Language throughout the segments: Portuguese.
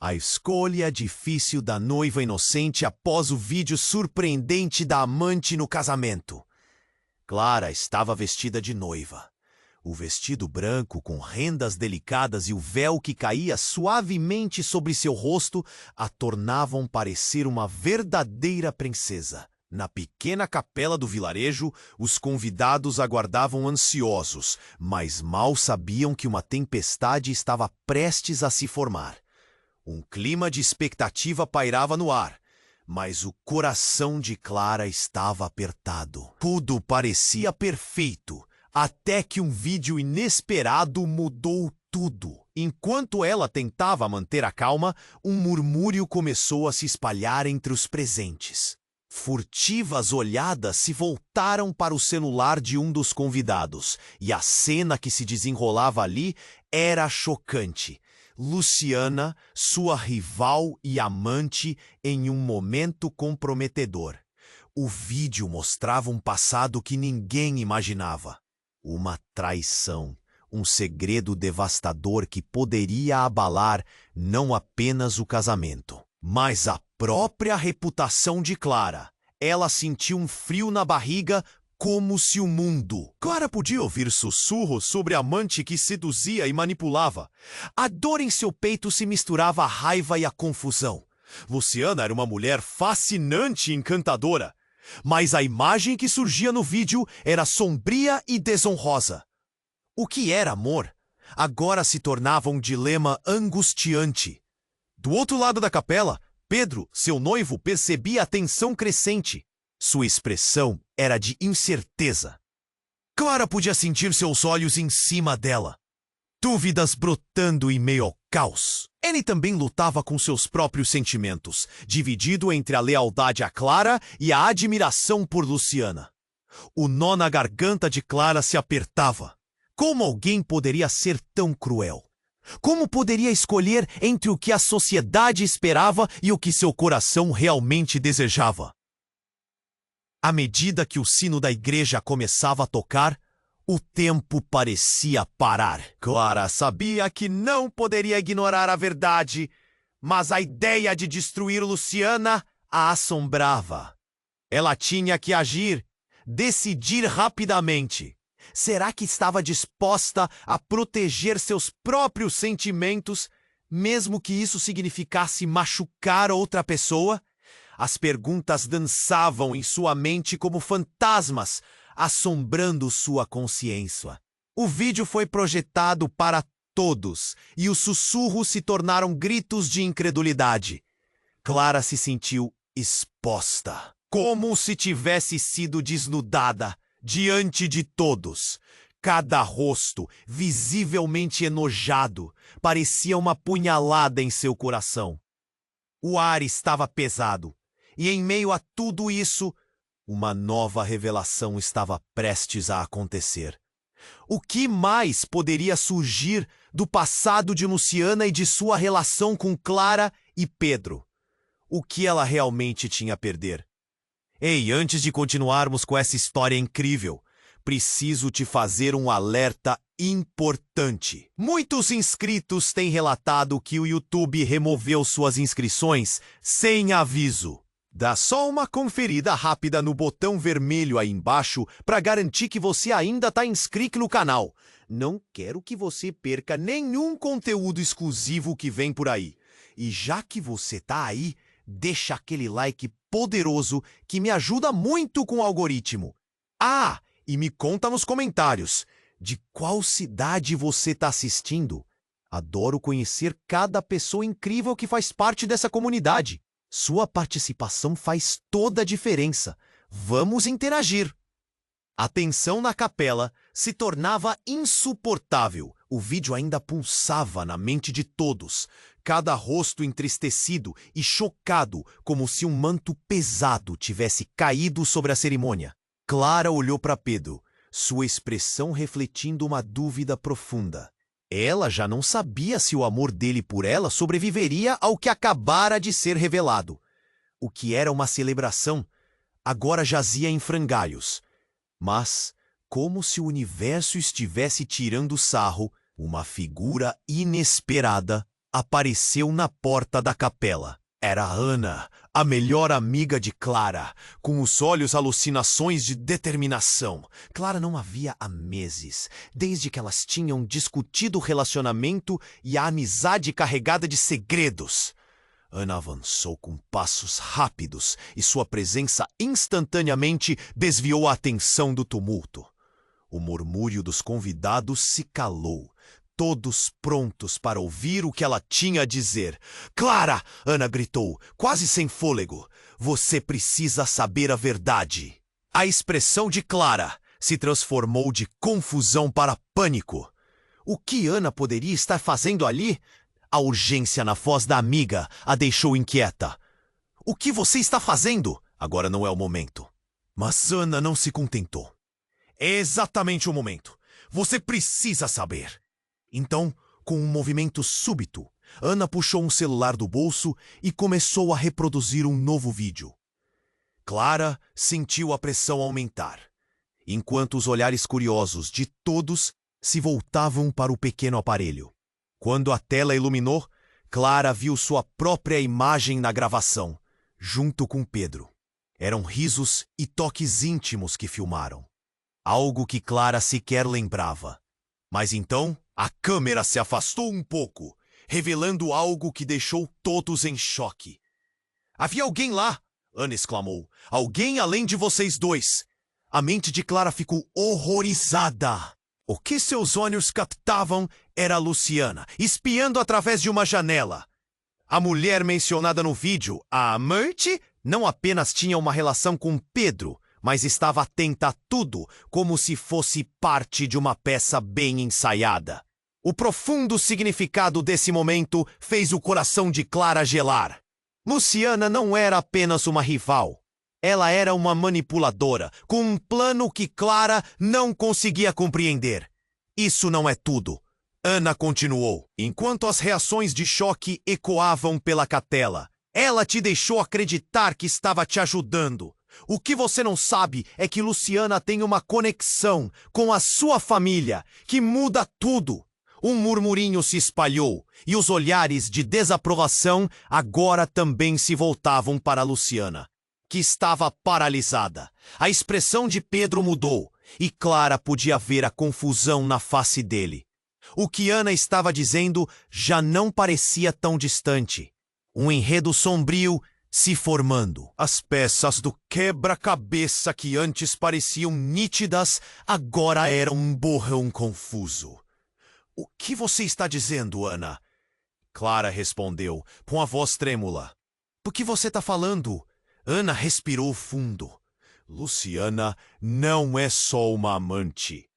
A escolha difícil da noiva inocente após o vídeo surpreendente da amante no casamento. Clara estava vestida de noiva. O vestido branco com rendas delicadas e o véu que caía suavemente sobre seu rosto a tornavam parecer uma verdadeira princesa. Na pequena capela do vilarejo, os convidados aguardavam ansiosos, mas mal sabiam que uma tempestade estava prestes a se formar. Um clima de expectativa pairava no ar, mas o coração de Clara estava apertado. Tudo parecia perfeito, até que um vídeo inesperado mudou tudo. Enquanto ela tentava manter a calma, um murmúrio começou a se espalhar entre os presentes. Furtivas olhadas se voltaram para o celular de um dos convidados, e a cena que se desenrolava ali era chocante. Luciana, sua rival e amante, em um momento comprometedor. O vídeo mostrava um passado que ninguém imaginava. Uma traição, um segredo devastador que poderia abalar não apenas o casamento, mas a própria reputação de Clara. Ela sentiu um frio na barriga, como se o mundo... Clara podia ouvir sussurros sobre a amante que seduzia e manipulava. A dor em seu peito se misturava à raiva e à confusão. Luciana era uma mulher fascinante e encantadora, mas a imagem que surgia no vídeo era sombria e desonrosa. O que era amor agora se tornava um dilema angustiante. Do outro lado da capela, Pedro, seu noivo, percebia a tensão crescente. Sua expressão era de incerteza. Clara podia sentir seus olhos em cima dela, dúvidas brotando em meio ao caos. Ele também lutava com seus próprios sentimentos, dividido entre a lealdade a Clara e a admiração por Luciana. O nó na garganta de Clara se apertava. Como alguém poderia ser tão cruel? Como poderia escolher entre o que a sociedade esperava e o que seu coração realmente desejava? À medida que o sino da igreja começava a tocar, o tempo parecia parar. Clara sabia que não poderia ignorar a verdade, mas a ideia de destruir Luciana a assombrava. Ela tinha que agir, decidir rapidamente. Será que estava disposta a proteger seus próprios sentimentos, mesmo que isso significasse machucar outra pessoa? As perguntas dançavam em sua mente como fantasmas, assombrando sua consciência. O vídeo foi projetado para todos, e os sussurros se tornaram gritos de incredulidade. Clara se sentiu exposta, como se tivesse sido desnudada, diante de todos. Cada rosto, visivelmente enojado, parecia uma punhalada em seu coração. O ar estava pesado. E em meio a tudo isso, uma nova revelação estava prestes a acontecer. O que mais poderia surgir do passado de Luciana e de sua relação com Clara e Pedro? O que ela realmente tinha a perder? Ei, antes de continuarmos com essa história incrível, preciso te fazer um alerta importante. Muitos inscritos têm relatado que o YouTube removeu suas inscrições sem aviso. Dá só uma conferida rápida no botão vermelho aí embaixo para garantir que você ainda está inscrito no canal. Não quero que você perca nenhum conteúdo exclusivo que vem por aí. E já que você está aí, deixa aquele like poderoso que me ajuda muito com o algoritmo. Ah, e me conta nos comentários de qual cidade você está assistindo. Adoro conhecer cada pessoa incrível que faz parte dessa comunidade. Sua participação faz toda a diferença. Vamos interagir. A tensão na capela se tornava insuportável. O vídeo ainda pulsava na mente de todos, cada rosto entristecido e chocado, como se um manto pesado tivesse caído sobre a cerimônia. Clara olhou para Pedro, sua expressão refletindo uma dúvida profunda. Ela já não sabia se o amor dele por ela sobreviveria ao que acabara de ser revelado. O que era uma celebração, agora jazia em frangalhos. Mas, como se o universo estivesse tirando sarro, uma figura inesperada apareceu na porta da capela. Era Ana, a melhor amiga de Clara, com os olhos alucinações de determinação. Clara não a via há meses, desde que elas tinham discutido o relacionamento e a amizade carregada de segredos. Ana avançou com passos rápidos e sua presença instantaneamente desviou a atenção do tumulto. O murmúrio dos convidados se calou, todos prontos para ouvir o que ela tinha a dizer. "Clara!" Ana gritou, quase sem fôlego. "Você precisa saber a verdade." A expressão de Clara se transformou de confusão para pânico. O que Ana poderia estar fazendo ali? A urgência na voz da amiga a deixou inquieta. "O que você está fazendo?" "Agora não é o momento." Mas Ana não se contentou. "É exatamente o momento. Você precisa saber." Então, com um movimento súbito, Ana puxou um celular do bolso e começou a reproduzir um novo vídeo. Clara sentiu a pressão aumentar, enquanto os olhares curiosos de todos se voltavam para o pequeno aparelho. Quando a tela iluminou, Clara viu sua própria imagem na gravação, junto com Pedro. Eram risos e toques íntimos que filmaram. Algo que Clara sequer lembrava. Mas então, a câmera se afastou um pouco, revelando algo que deixou todos em choque. "Havia alguém lá!" Ana exclamou. "Alguém além de vocês dois!" A mente de Clara ficou horrorizada. O que seus olhos captavam era a Luciana, espiando através de uma janela. A mulher mencionada no vídeo, a amante, não apenas tinha uma relação com Pedro, mas estava atenta a tudo, como se fosse parte de uma peça bem ensaiada. O profundo significado desse momento fez o coração de Clara gelar. Luciana não era apenas uma rival. Ela era uma manipuladora, com um plano que Clara não conseguia compreender. "Isso não é tudo." Ana continuou, enquanto as reações de choque ecoavam pela catela. "Ela te deixou acreditar que estava te ajudando. O que você não sabe é que Luciana tem uma conexão com a sua família que muda tudo." Um murmurinho se espalhou e os olhares de desaprovação agora também se voltavam para Luciana, que estava paralisada. A expressão de Pedro mudou e Clara podia ver a confusão na face dele. O que Ana estava dizendo já não parecia tão distante. Um enredo sombrio se formando. As peças do quebra-cabeça que antes pareciam nítidas agora eram um borrão confuso. "O que você está dizendo, Ana?" Clara respondeu, com a voz trêmula. "Do que você está falando?" Ana respirou fundo. "Luciana não é só uma amante.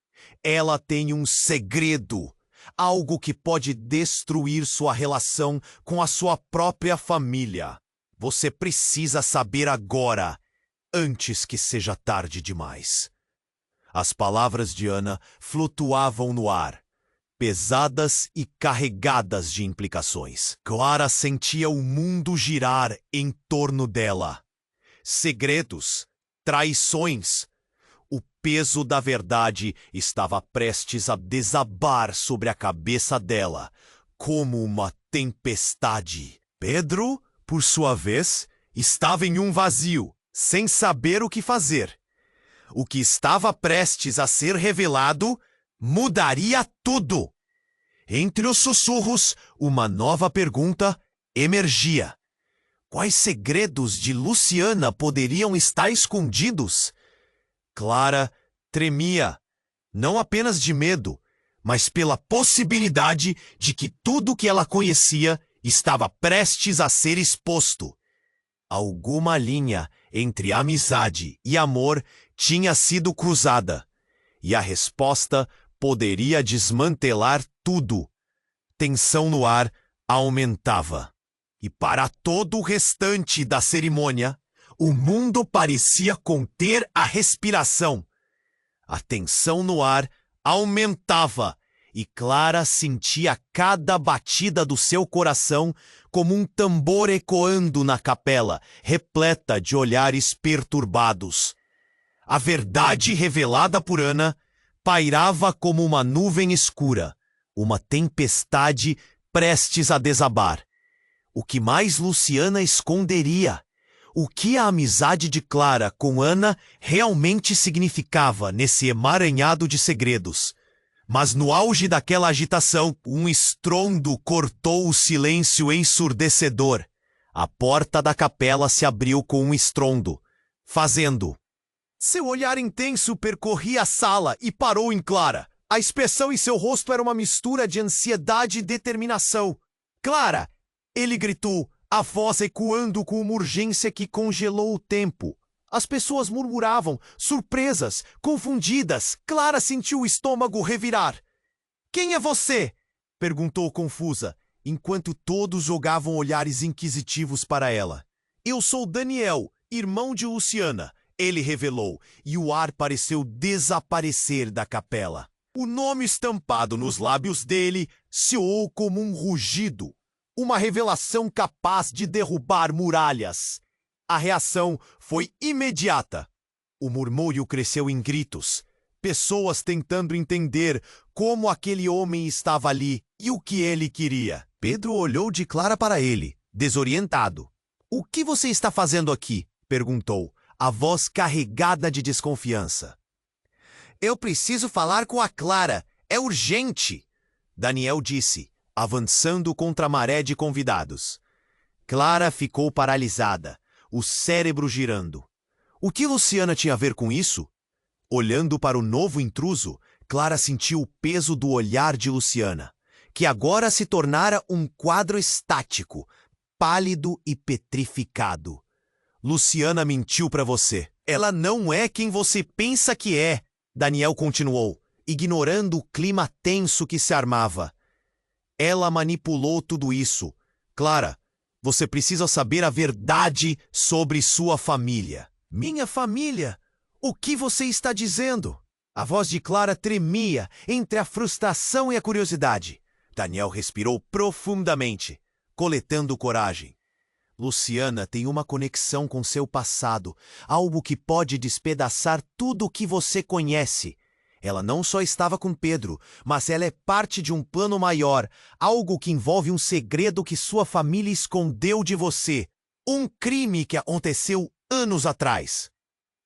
Ela tem um segredo, algo que pode destruir sua relação com a sua própria família. Você precisa saber agora, antes que seja tarde demais." As palavras de Ana flutuavam no ar, pesadas e carregadas de implicações. Clara sentia o mundo girar em torno dela. Segredos, traições. O peso da verdade estava prestes a desabar sobre a cabeça dela, como uma tempestade. Pedro, por sua vez, estava em um vazio, sem saber o que fazer. O que estava prestes a ser revelado mudaria tudo. Entre os sussurros, uma nova pergunta emergia. Quais segredos de Luciana poderiam estar escondidos? Clara tremia, não apenas de medo, mas pela possibilidade de que tudo que ela conhecia estava prestes a ser exposto. Alguma linha entre amizade e amor tinha sido cruzada, e a resposta poderia desmantelar tudo. Tensão no ar aumentava. E para todo o restante da cerimônia, o mundo parecia conter a respiração. A tensão no ar aumentava e Clara sentia cada batida do seu coração como um tambor ecoando na capela, repleta de olhares perturbados. A verdade revelada por Ana pairava como uma nuvem escura, uma tempestade prestes a desabar. O que mais Luciana esconderia? O que a amizade de Clara com Ana realmente significava nesse emaranhado de segredos? Mas no auge daquela agitação, um estrondo cortou o silêncio ensurdecedor. A porta da capela se abriu com um estrondo, fazendo. Seu olhar intenso percorria a sala e parou em Clara. A expressão em seu rosto era uma mistura de ansiedade e determinação. Clara! Ele gritou, a voz ecoando com uma urgência que congelou o tempo. As pessoas murmuravam, surpresas, confundidas. Clara sentiu o estômago revirar. Quem é você? Perguntou confusa, enquanto todos jogavam olhares inquisitivos para ela. Eu sou Daniel, irmão de Luciana, ele revelou, e o ar pareceu desaparecer da capela. O nome estampado nos lábios dele soou como um rugido. Uma revelação capaz de derrubar muralhas. A reação foi imediata. O murmúrio cresceu em gritos. Pessoas tentando entender como aquele homem estava ali e o que ele queria. Pedro olhou de Clara para ele, desorientado. O que você está fazendo aqui? Perguntou, a voz carregada de desconfiança. Eu preciso falar com a Clara. É urgente, Daniel disse, avançando contra a maré de convidados. Clara ficou paralisada, o cérebro girando. O que Luciana tinha a ver com isso? Olhando para o novo intruso, Clara sentiu o peso do olhar de Luciana, que agora se tornara um quadro estático, pálido e petrificado. Luciana mentiu para você. Ela não é quem você pensa que é, Daniel continuou, ignorando o clima tenso que se armava. Ela manipulou tudo isso. Clara, você precisa saber a verdade sobre sua família. Minha família? O que você está dizendo? A voz de Clara tremia entre a frustração e a curiosidade. Daniel respirou profundamente, coletando coragem. Luciana tem uma conexão com seu passado, algo que pode despedaçar tudo o que você conhece. Ela não só estava com Pedro, mas ela é parte de um plano maior, algo que envolve um segredo que sua família escondeu de você. Um crime que aconteceu anos atrás.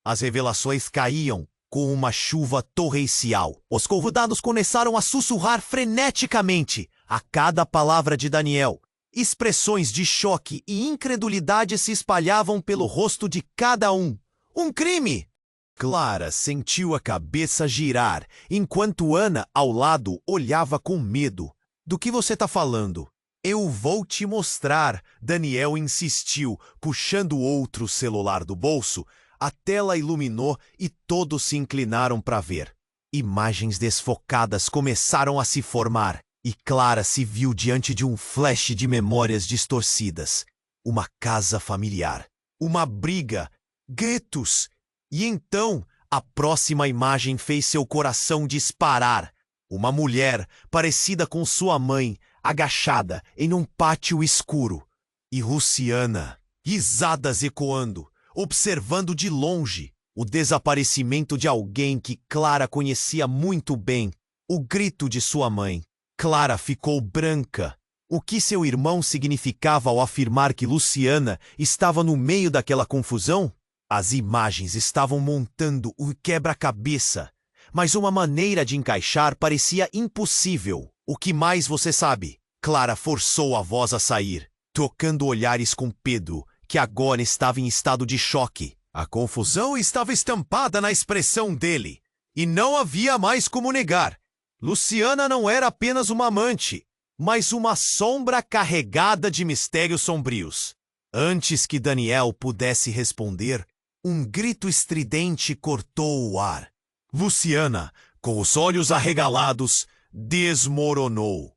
As revelações caíam com uma chuva torrencial. Os convidados começaram a sussurrar freneticamente a cada palavra de Daniel. Expressões de choque e incredulidade se espalhavam pelo rosto de cada um. Um crime! Clara sentiu a cabeça girar, enquanto Ana, ao lado, olhava com medo. Do que você está falando? Eu vou te mostrar, Daniel insistiu, puxando outro celular do bolso. A tela iluminou e todos se inclinaram para ver. Imagens desfocadas começaram a se formar, e Clara se viu diante de um flash de memórias distorcidas. Uma casa familiar, uma briga, gritos. E então, a próxima imagem fez seu coração disparar. Uma mulher, parecida com sua mãe, agachada em um pátio escuro. E Luciana, risadas ecoando, observando de longe o desaparecimento de alguém que Clara conhecia muito bem. O grito de sua mãe. Clara ficou branca. O que seu irmão significava ao afirmar que Luciana estava no meio daquela confusão? As imagens estavam montando um quebra-cabeça, mas uma maneira de encaixar parecia impossível. O que mais você sabe? Clara forçou a voz a sair, trocando olhares com Pedro, que agora estava em estado de choque. A confusão estava estampada na expressão dele, e não havia mais como negar. Luciana não era apenas uma amante, mas uma sombra carregada de mistérios sombrios. Antes que Daniel pudesse responder, um grito estridente cortou o ar. Luciana, com os olhos arregalados, desmoronou.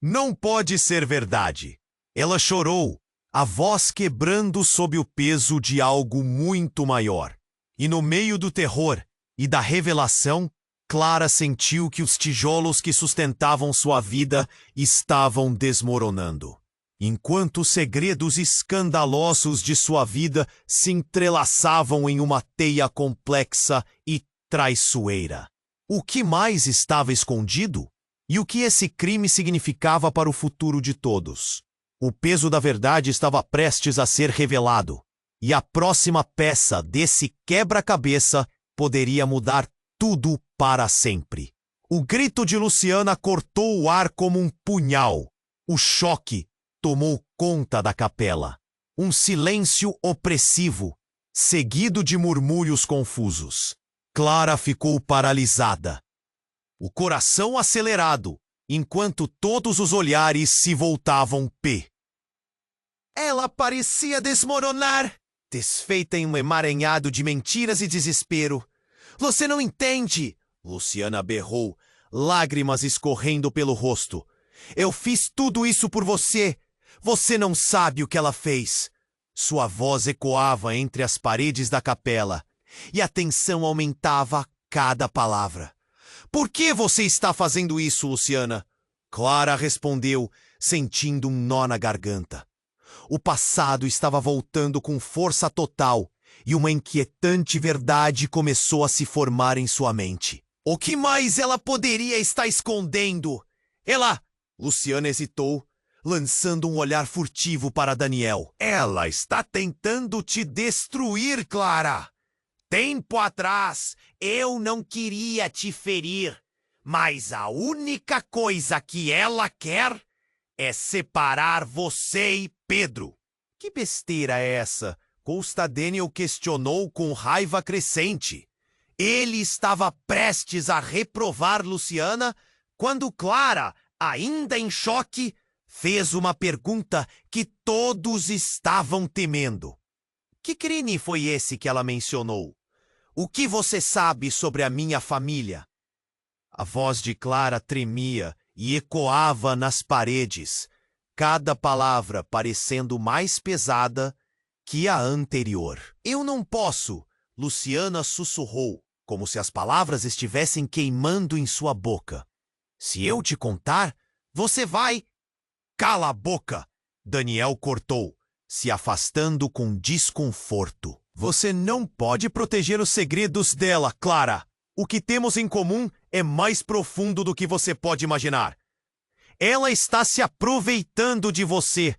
Não pode ser verdade. Ela chorou, a voz quebrando sob o peso de algo muito maior. E no meio do terror e da revelação, Clara sentiu que os tijolos que sustentavam sua vida estavam desmoronando. Enquanto os segredos escandalosos de sua vida se entrelaçavam em uma teia complexa e traiçoeira. O que mais estava escondido? E o que esse crime significava para o futuro de todos? O peso da verdade estava prestes a ser revelado, e a próxima peça desse quebra-cabeça poderia mudar tudo para sempre. O grito de Luciana cortou o ar como um punhal. O choque tomou conta da capela. Um silêncio opressivo, seguido de murmúrios confusos. Clara ficou paralisada, o coração acelerado, enquanto todos os olhares se voltavam P. Ela parecia desmoronar, desfeita em um emaranhado de mentiras e desespero. Você não entende, Luciana berrou, lágrimas escorrendo pelo rosto. Eu fiz tudo isso por você. Você não sabe o que ela fez. Sua voz ecoava entre as paredes da capela, e a tensão aumentava a cada palavra. Por que você está fazendo isso, Luciana? Clara respondeu, sentindo um nó na garganta. O passado estava voltando com força total, e uma inquietante verdade começou a se formar em sua mente. O que mais ela poderia estar escondendo? Ela... Luciana hesitou, lançando um olhar furtivo para Daniel. Ela está tentando te destruir, Clara. Tempo atrás, eu não queria te ferir, mas a única coisa que ela quer é separar você e Pedro. Que besteira é essa? Costa Daniel questionou com raiva crescente. Ele estava prestes a reprovar Luciana quando Clara, ainda em choque, fez uma pergunta que todos estavam temendo. Que crime foi esse que ela mencionou? O que você sabe sobre a minha família? A voz de Clara tremia e ecoava nas paredes, cada palavra parecendo mais pesada que a anterior. Eu não posso, Luciana sussurrou, como se as palavras estivessem queimando em sua boca. Se eu te contar, você vai... Cala a boca! Daniel cortou, se afastando com desconforto. Você não pode proteger os segredos dela, Clara. O que temos em comum é mais profundo do que você pode imaginar. Ela está se aproveitando de você.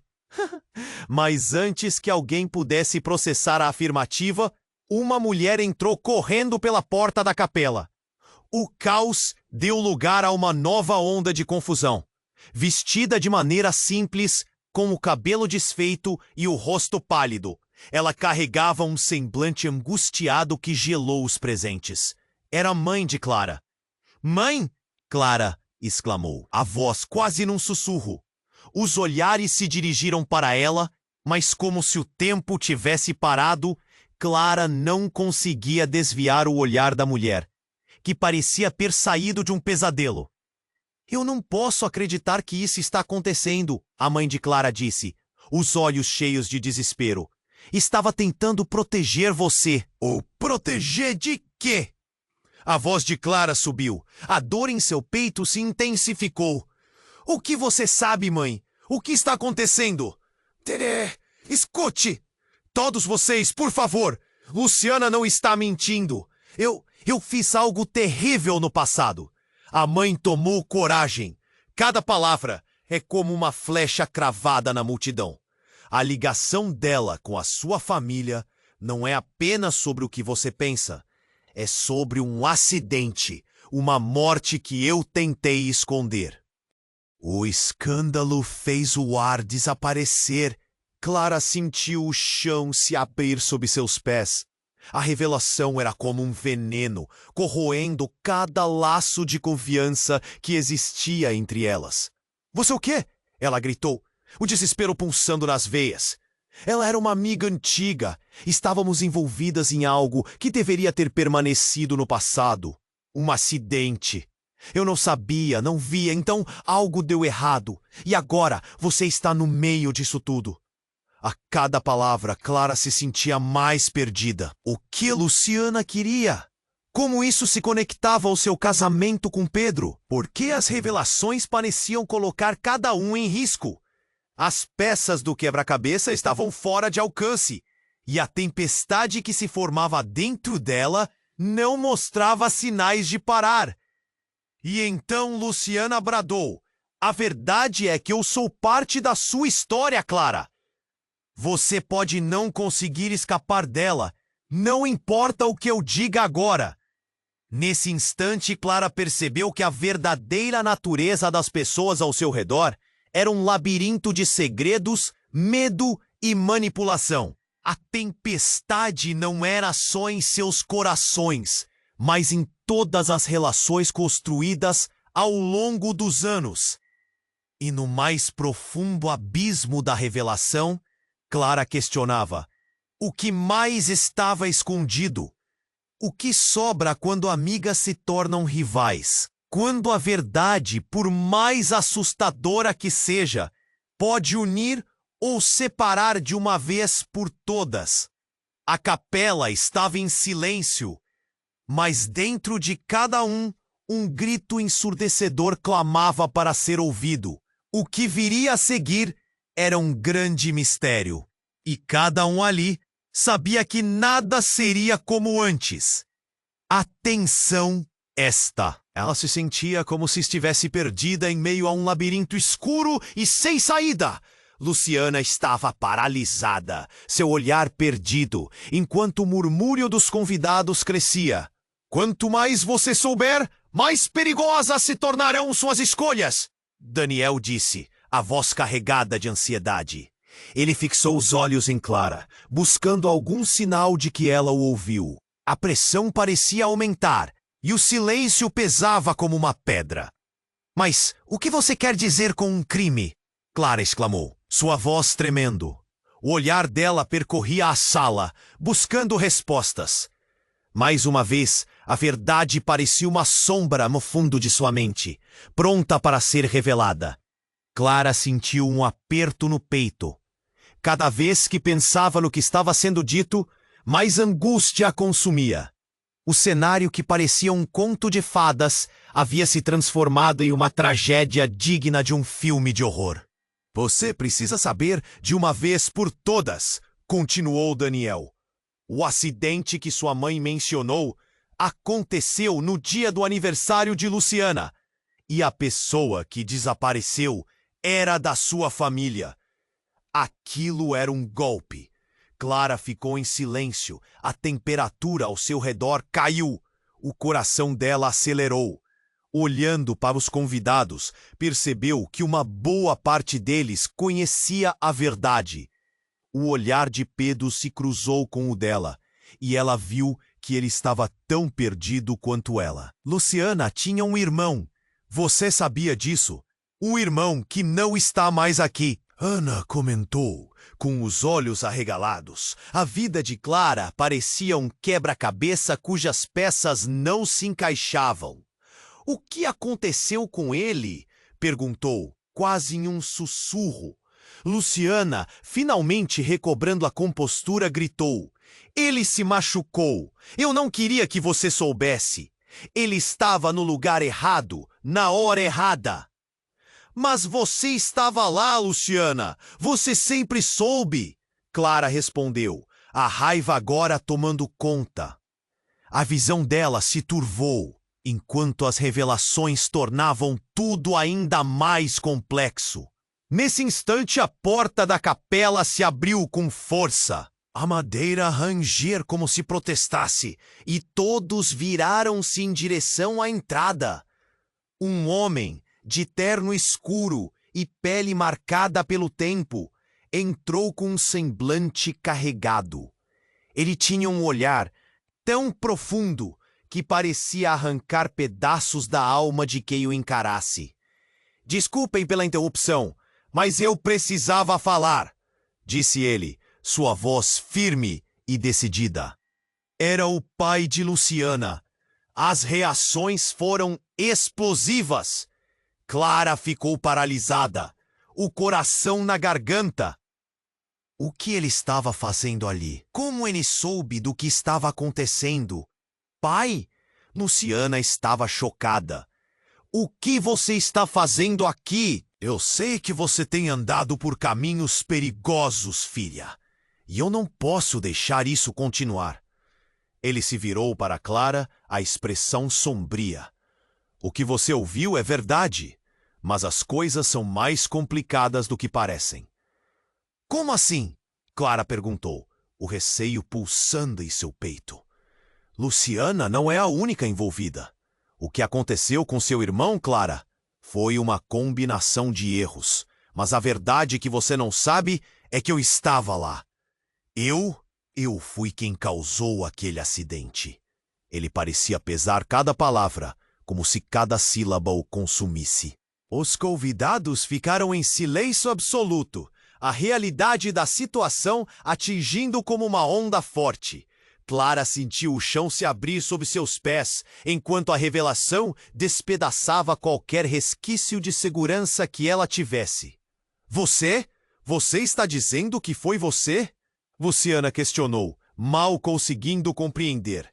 Mas antes que alguém pudesse processar a afirmativa, uma mulher entrou correndo pela porta da capela. O caos deu lugar a uma nova onda de confusão. Vestida de maneira simples, com o cabelo desfeito e o rosto pálido, ela carregava um semblante angustiado que gelou os presentes. Era a mãe de Clara. Mãe! Clara exclamou, a voz quase num sussurro. Os olhares se dirigiram para ela, mas como se o tempo tivesse parado, Clara não conseguia desviar o olhar da mulher, que parecia ter saído de um pesadelo. Eu não posso acreditar que isso está acontecendo, a mãe de Clara disse, os olhos cheios de desespero. Estava tentando proteger você. Ou proteger de quê? A voz de Clara subiu. A dor em seu peito se intensificou. O que você sabe, mãe? O que está acontecendo? Tere, escute! Todos vocês, por favor! Luciana não está mentindo. Eu fiz algo terrível no passado. A mãe tomou coragem. Cada palavra é como uma flecha cravada na multidão. A ligação dela com a sua família não é apenas sobre o que você pensa. É sobre um acidente, uma morte que eu tentei esconder. O escândalo fez o ar desaparecer. Clara sentiu o chão se abrir sob seus pés. A revelação era como um veneno, corroendo cada laço de confiança que existia entre elas. Você o quê? Ela gritou, o desespero pulsando nas veias. Ela era uma amiga antiga. Estávamos envolvidas em algo que deveria ter permanecido no passado. Um acidente. Eu não sabia, não via, então algo deu errado. E agora você está no meio disso tudo. A cada palavra, Clara se sentia mais perdida. O que Luciana queria? Como isso se conectava ao seu casamento com Pedro? Por que as revelações pareciam colocar cada um em risco? As peças do quebra-cabeça estavam fora de alcance, e a tempestade que se formava dentro dela não mostrava sinais de parar. E então Luciana bradou: a verdade é que eu sou parte da sua história, Clara. Você pode não conseguir escapar dela, não importa o que eu diga agora. Nesse instante, Clara percebeu que a verdadeira natureza das pessoas ao seu redor era um labirinto de segredos, medo e manipulação. A tempestade não era só em seus corações, mas em todas as relações construídas ao longo dos anos. E no mais profundo abismo da revelação, Clara questionava: o que mais estava escondido? O que sobra quando amigas se tornam rivais? Quando a verdade, por mais assustadora que seja, pode unir ou separar de uma vez por todas? A capela estava em silêncio, mas dentro de cada um grito ensurdecedor clamava para ser ouvido. O que viria a seguir era um grande mistério, e cada um ali sabia que nada seria como antes. Atenção, esta! Ela se sentia como se estivesse perdida em meio a um labirinto escuro e sem saída. Luciana estava paralisada, seu olhar perdido, enquanto o murmúrio dos convidados crescia. Quanto mais você souber, mais perigosas se tornarão suas escolhas, Daniel disse, a voz carregada de ansiedade. Ele fixou os olhos em Clara, buscando algum sinal de que ela o ouviu. A pressão parecia aumentar, e o silêncio pesava como uma pedra. Mas o que você quer dizer com um crime? Clara exclamou, sua voz tremendo. O olhar dela percorria a sala, buscando respostas. Mais uma vez, a verdade parecia uma sombra no fundo de sua mente, pronta para ser revelada. Clara sentiu um aperto no peito. Cada vez que pensava no que estava sendo dito, mais angústia a consumia. O cenário que parecia um conto de fadas havia se transformado em uma tragédia digna de um filme de horror. Você precisa saber de uma vez por todas, continuou Daniel. O acidente que sua mãe mencionou aconteceu no dia do aniversário de Luciana, e a pessoa que desapareceu era da sua família. Aquilo era um golpe. Clara ficou em silêncio, a temperatura ao seu redor caiu, o coração dela acelerou. Olhando para os convidados, percebeu que uma boa parte deles conhecia a verdade. O olhar de Pedro se cruzou com o dela, e ela viu que ele estava tão perdido quanto ela. Luciana tinha um irmão. Você sabia disso? Um irmão que não está mais aqui. Ana comentou, com os olhos arregalados. A vida de Clara parecia um quebra-cabeça cujas peças não se encaixavam. O que aconteceu com ele? Perguntou, quase em um sussurro. Luciana, finalmente recobrando a compostura, gritou. Ele se machucou. Eu não queria que você soubesse. Ele estava no lugar errado, na hora errada. Mas você estava lá, Luciana. Você sempre soube. Clara respondeu, a raiva agora tomando conta. A visão dela se turvou, enquanto as revelações tornavam tudo ainda mais complexo. Nesse instante, a porta da capela se abriu com força. A madeira ranger como se protestasse, e todos viraram-se em direção à entrada. Um homem, de terno escuro e pele marcada pelo tempo, entrou com um semblante carregado. Ele tinha um olhar tão profundo que parecia arrancar pedaços da alma de quem o encarasse. Desculpem pela interrupção, mas eu precisava falar, disse ele, sua voz firme e decidida. Era o pai de Luciana. As reações foram explosivas. Clara ficou paralisada, o coração na garganta. O que ele estava fazendo ali? Como ele soube do que estava acontecendo? Pai? Luciana estava chocada. O que você está fazendo aqui? Eu sei que você tem andado por caminhos perigosos, filha. E eu não posso deixar isso continuar. Ele se virou para Clara, a expressão sombria. O que você ouviu é verdade, mas as coisas são mais complicadas do que parecem. Como assim? Clara perguntou, o receio pulsando em seu peito. Luciana não é a única envolvida. O que aconteceu com seu irmão, Clara, foi uma combinação de erros. Mas a verdade que você não sabe é que eu estava lá. Eu fui quem causou aquele acidente. Ele parecia pesar cada palavra, como se cada sílaba o consumisse. Os convidados ficaram em silêncio absoluto, a realidade da situação atingindo como uma onda forte. Clara sentiu o chão se abrir sob seus pés, enquanto a revelação despedaçava qualquer resquício de segurança que ela tivesse. Você? Você está dizendo que foi você? Luciana questionou, mal conseguindo compreender.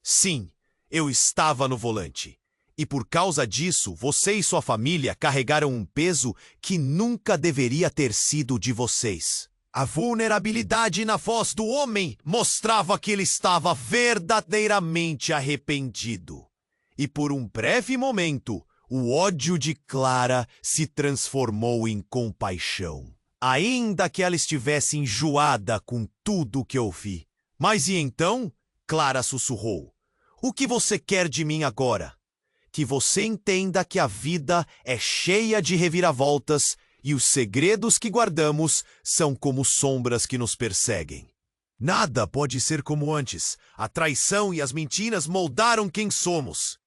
Sim, eu estava no volante. E por causa disso, você e sua família carregaram um peso que nunca deveria ter sido de vocês. A vulnerabilidade na voz do homem mostrava que ele estava verdadeiramente arrependido. E por um breve momento, o ódio de Clara se transformou em compaixão. Ainda que ela estivesse enjoada com tudo que ouvi. Mas e então? Clara sussurrou. O que você quer de mim agora? Que você entenda que a vida é cheia de reviravoltas e os segredos que guardamos são como sombras que nos perseguem. Nada pode ser como antes. A traição e as mentiras moldaram quem somos.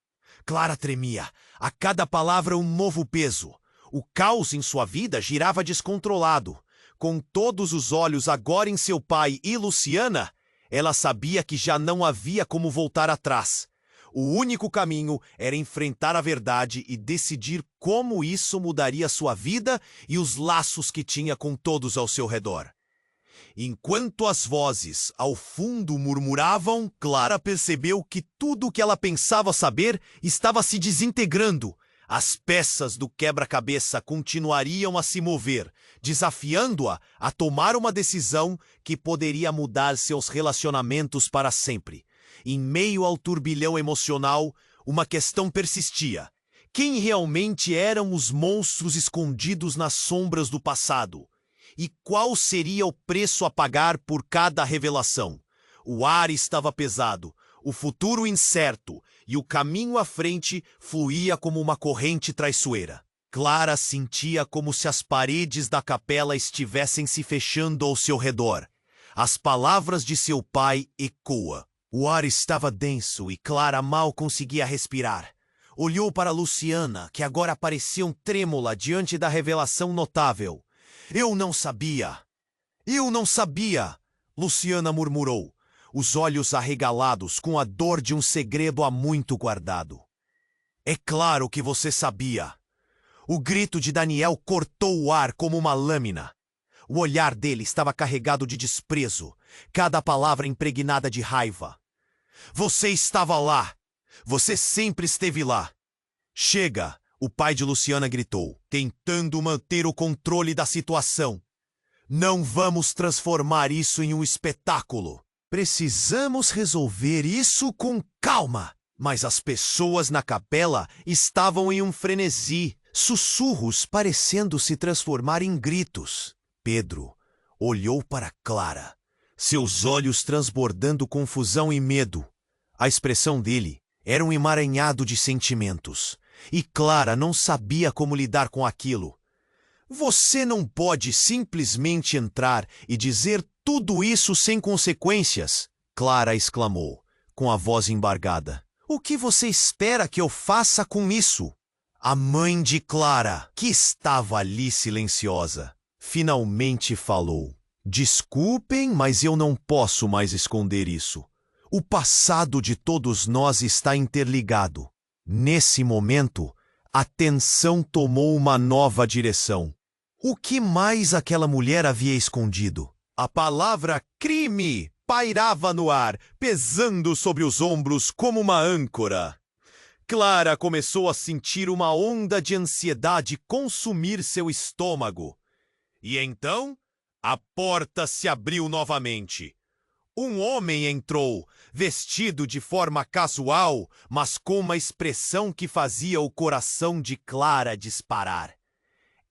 Clara tremia. A cada palavra um novo peso. O caos em sua vida girava descontrolado. Com todos os olhos agora em seu pai e Luciana, ela sabia que já não havia como voltar atrás. O único caminho era enfrentar a verdade e decidir como isso mudaria sua vida e os laços que tinha com todos ao seu redor. Enquanto as vozes ao fundo murmuravam, Clara percebeu que tudo o que ela pensava saber estava se desintegrando. As peças do quebra-cabeça continuariam a se mover, desafiando-a a tomar uma decisão que poderia mudar seus relacionamentos para sempre. Em meio ao turbilhão emocional, uma questão persistia. Quem realmente eram os monstros escondidos nas sombras do passado? E qual seria o preço a pagar por cada revelação? O ar estava pesado, o futuro incerto, e o caminho à frente fluía como uma corrente traiçoeira. Clara sentia como se as paredes da capela estivessem se fechando ao seu redor. As palavras de seu pai ecoam. O ar estava denso e Clara mal conseguia respirar. Olhou para Luciana, que agora parecia trêmula diante da revelação notável. Eu não sabia! Luciana murmurou, os olhos arregalados com a dor de um segredo há muito guardado. É claro que você sabia. O grito de Daniel cortou o ar como uma lâmina. O olhar dele estava carregado de desprezo, cada palavra impregnada de raiva. Você estava lá. Você sempre esteve lá. Chega, o pai de Luciana gritou, tentando manter o controle da situação. Não vamos transformar isso em um espetáculo. Precisamos resolver isso com calma. Mas as pessoas na capela estavam em um frenesi, sussurros parecendo se transformar em gritos. Pedro olhou para Clara, seus olhos transbordando confusão e medo. A expressão dele era um emaranhado de sentimentos, e Clara não sabia como lidar com aquilo. Você não pode simplesmente entrar e dizer tudo isso sem consequências, Clara exclamou, com a voz embargada. O que você espera que eu faça com isso? A mãe de Clara, que estava ali silenciosa, finalmente falou. Desculpem, mas eu não posso mais esconder isso. O passado de todos nós está interligado. Nesse momento, a tensão tomou uma nova direção. O que mais aquela mulher havia escondido? A palavra crime pairava no ar, pesando sobre os ombros como uma âncora. Clara começou a sentir uma onda de ansiedade consumir seu estômago. E então, a porta se abriu novamente. Um homem entrou, vestido de forma casual, mas com uma expressão que fazia o coração de Clara disparar.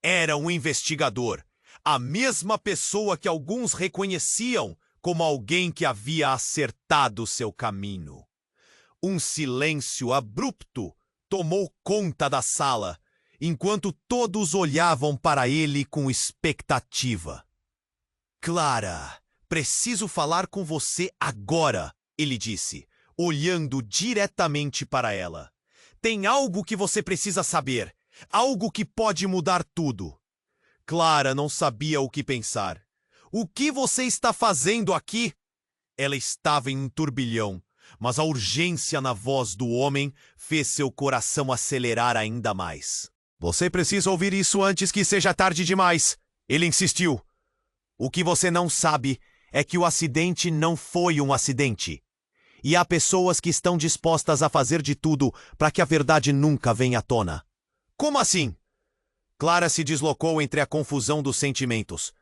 Era um investigador, a mesma pessoa que alguns reconheciam como alguém que havia acertado seu caminho. Um silêncio abrupto tomou conta da sala, enquanto todos olhavam para ele com expectativa. Clara, preciso falar com você agora, ele disse, olhando diretamente para ela. Tem algo que você precisa saber, algo que pode mudar tudo. Clara não sabia o que pensar. O que você está fazendo aqui? Ela estava em um turbilhão, mas a urgência na voz do homem fez seu coração acelerar ainda mais. Você precisa ouvir isso antes que seja tarde demais, ele insistiu. O que você não sabe é que o acidente não foi um acidente. E há pessoas que estão dispostas a fazer de tudo para que a verdade nunca venha à tona. Como assim? Clara se deslocou entre a confusão dos sentimentos.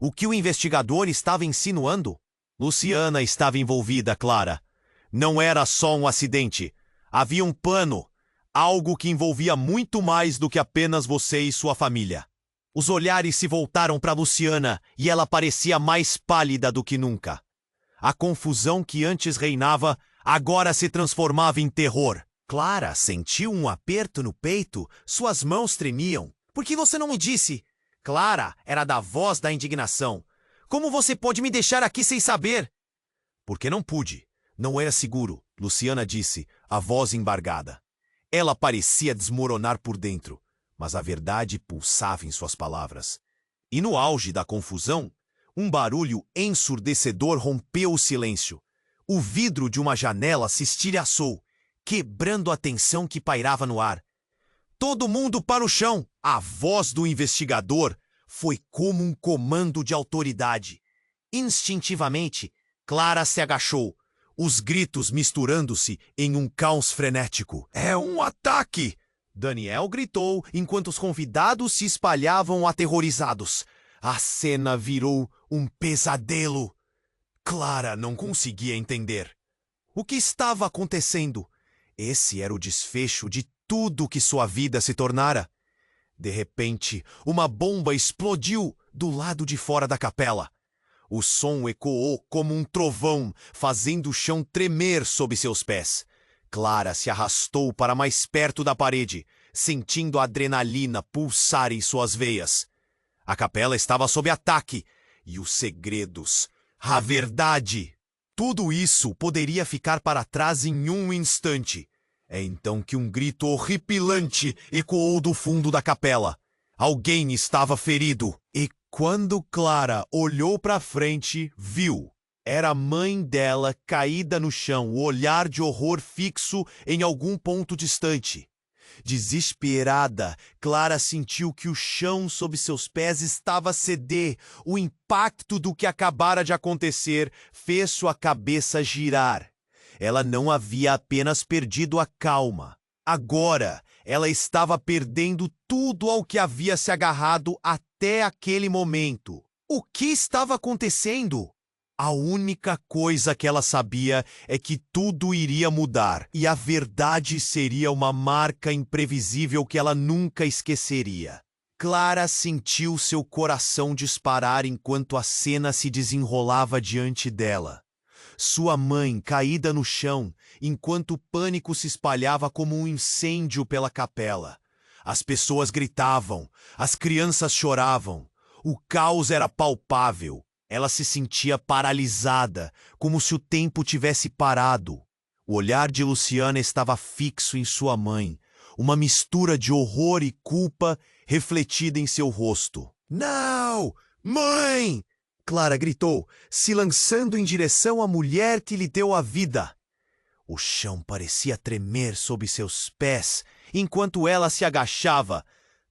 O que o investigador estava insinuando? Luciana estava envolvida, Clara. Não era só um acidente. Havia um plano, algo que envolvia muito mais do que apenas você e sua família. Os olhares se voltaram para Luciana e ela parecia mais pálida do que nunca. A confusão que antes reinava agora se transformava em terror. Clara sentiu um aperto no peito, suas mãos tremiam. Por que você não me disse? Clara era da voz da indignação. Como você pode me deixar aqui sem saber? Porque não pude. Não era seguro, Luciana disse, a voz embargada. Ela parecia desmoronar por dentro, mas a verdade pulsava em suas palavras. E no auge da confusão, um barulho ensurdecedor rompeu o silêncio. O vidro de uma janela se estilhaçou, quebrando a tensão que pairava no ar. Todo mundo para o chão! A voz do investigador foi como um comando de autoridade. Instintivamente, Clara se agachou, os gritos misturando-se em um caos frenético. É um ataque! Daniel gritou enquanto os convidados se espalhavam aterrorizados. A cena virou um pesadelo. Clara não conseguia entender. O que estava acontecendo? Esse era o desfecho de tudo que sua vida se tornara. De repente, uma bomba explodiu do lado de fora da capela. O som ecoou como um trovão, fazendo o chão tremer sob seus pés. Clara se arrastou para mais perto da parede, sentindo a adrenalina pulsar em suas veias. A capela estava sob ataque, e os segredos, a verdade, tudo isso poderia ficar para trás em um instante. É então que um grito horripilante ecoou do fundo da capela. Alguém estava ferido. E quando Clara olhou para frente, viu. Era a mãe dela caída no chão, o olhar de horror fixo em algum ponto distante. Desesperada, Clara sentiu que o chão sob seus pés estava a ceder. O impacto do que acabara de acontecer fez sua cabeça girar. Ela não havia apenas perdido a calma. Agora, ela estava perdendo tudo ao que havia se agarrado até aquele momento. O que estava acontecendo? A única coisa que ela sabia é que tudo iria mudar e a verdade seria uma marca imprevisível que ela nunca esqueceria. Clara sentiu seu coração disparar enquanto a cena se desenrolava diante dela. Sua mãe caída no chão, enquanto o pânico se espalhava como um incêndio pela capela. As pessoas gritavam, as crianças choravam. O caos era palpável. Ela se sentia paralisada, como se o tempo tivesse parado. O olhar de Luciana estava fixo em sua mãe, uma mistura de horror e culpa refletida em seu rosto. Não! Mãe! Clara gritou, se lançando em direção à mulher que lhe deu a vida. O chão parecia tremer sob seus pés, enquanto ela se agachava,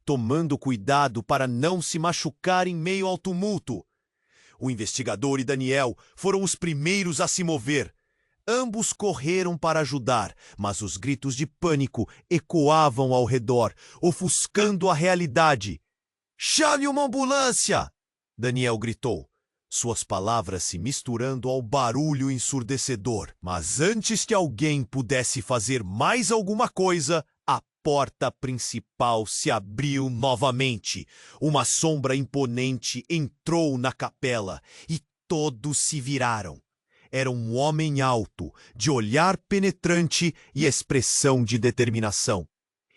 tomando cuidado para não se machucar em meio ao tumulto. O investigador e Daniel foram os primeiros a se mover. Ambos correram para ajudar, mas os gritos de pânico ecoavam ao redor, ofuscando a realidade. "Chame uma ambulância!" Daniel gritou. suas palavras se misturando ao barulho ensurdecedor. Mas antes que alguém pudesse fazer mais alguma coisa, a porta principal se abriu novamente. Uma sombra imponente entrou na capela e todos se viraram. Era um homem alto, de olhar penetrante e expressão de determinação.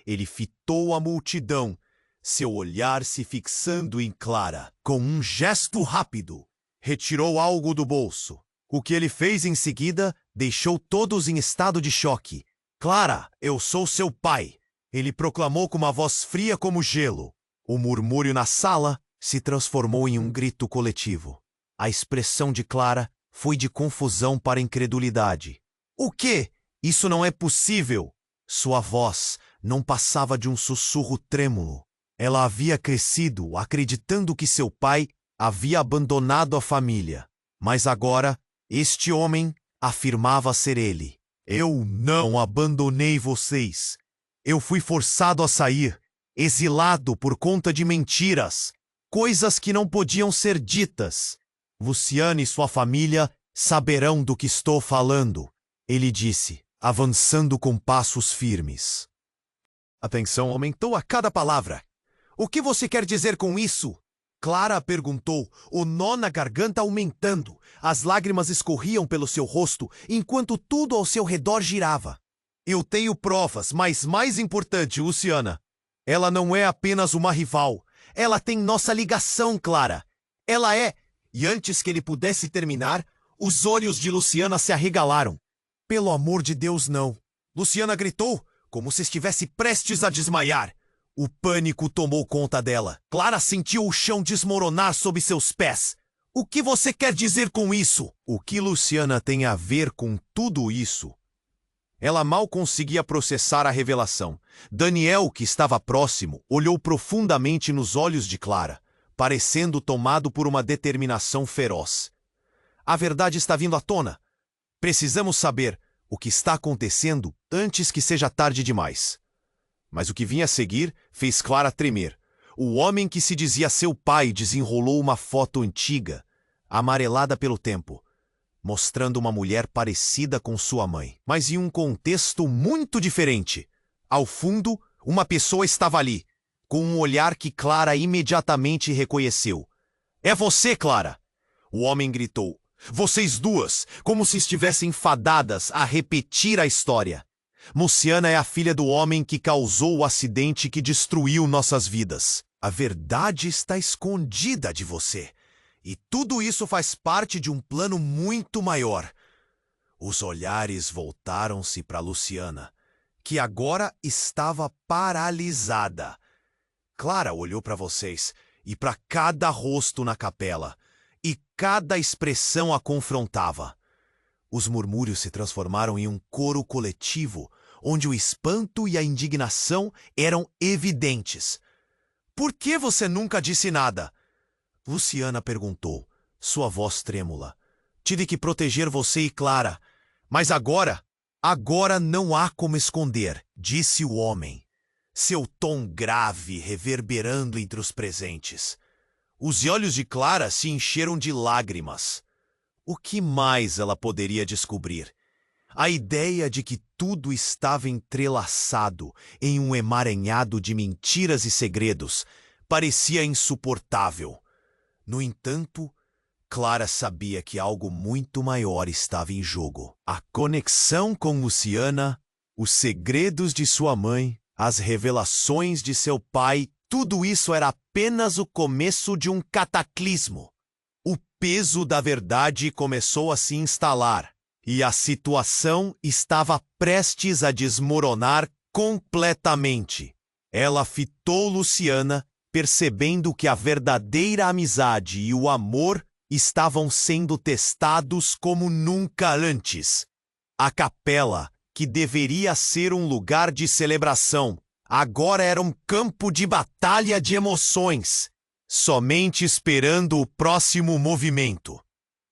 Ele fitou a multidão, seu olhar se fixando em Clara. Com um gesto rápido, retirou algo do bolso. O que ele fez em seguida deixou todos em estado de choque. "Clara, eu sou seu pai", ele proclamou com uma voz fria como gelo. O murmúrio na sala se transformou em um grito coletivo. A expressão de Clara foi de confusão para incredulidade. "O quê? Isso não é possível!" Sua voz não passava de um sussurro trêmulo. Ela havia crescido acreditando que seu pai havia abandonado a família. Mas agora, este homem afirmava ser ele. "Eu não abandonei vocês. Eu fui forçado a sair, exilado por conta de mentiras, coisas que não podiam ser ditas. Luciana e sua família saberão do que estou falando", ele disse, avançando com passos firmes. A tensão aumentou a cada palavra. "O que você quer dizer com isso?" Clara perguntou, o nó na garganta aumentando. As lágrimas escorriam pelo seu rosto, enquanto tudo ao seu redor girava. "Eu tenho provas, mas mais importante, Luciana, ela não é apenas uma rival. Ela tem nossa ligação, Clara. Ela é..." E antes que ele pudesse terminar, os olhos de Luciana se arregalaram. "Pelo amor de Deus, não!" Luciana gritou, como se estivesse prestes a desmaiar. O pânico tomou conta dela. Clara sentiu o chão desmoronar sob seus pés. "O que você quer dizer com isso?" O que Luciana tem a ver com tudo isso? Ela mal conseguia processar a revelação. Daniel, que estava próximo, olhou profundamente nos olhos de Clara, parecendo tomado por uma determinação feroz. "A verdade está vindo à tona. Precisamos saber o que está acontecendo antes que seja tarde demais." Mas o que vinha a seguir fez Clara tremer. O homem que se dizia seu pai desenrolou uma foto antiga, amarelada pelo tempo, mostrando uma mulher parecida com sua mãe, mas em um contexto muito diferente. Ao fundo, uma pessoa estava ali, com um olhar que Clara imediatamente reconheceu. "É você, Clara!" O homem gritou. "Vocês duas, como se estivessem fadadas a repetir a história. Luciana é a filha do homem que causou o acidente que destruiu nossas vidas. A verdade está escondida de você. E tudo isso faz parte de um plano muito maior." Os olhares voltaram-se para Luciana, que agora estava paralisada. Clara olhou para vocês e para cada rosto na capela, e cada expressão a confrontava. Os murmúrios se transformaram em um coro coletivo, onde o espanto e a indignação eram evidentes. "Por que você nunca disse nada?" Luciana perguntou, sua voz trêmula. "Tive que proteger você e Clara, mas agora não há como esconder", disse o homem, seu tom grave reverberando entre os presentes. Os olhos de Clara se encheram de lágrimas. O que mais ela poderia descobrir? A ideia de que tudo estava entrelaçado em um emaranhado de mentiras e segredos parecia insuportável. No entanto, Clara sabia que algo muito maior estava em jogo. A conexão com Luciana, os segredos de sua mãe, as revelações de seu pai, tudo isso era apenas o começo de um cataclismo. O peso da verdade começou a se instalar, e a situação estava prestes a desmoronar completamente. Ela fitou Luciana, percebendo que a verdadeira amizade e o amor estavam sendo testados como nunca antes. A capela, que deveria ser um lugar de celebração, agora era um campo de batalha de emoções, somente esperando o próximo movimento.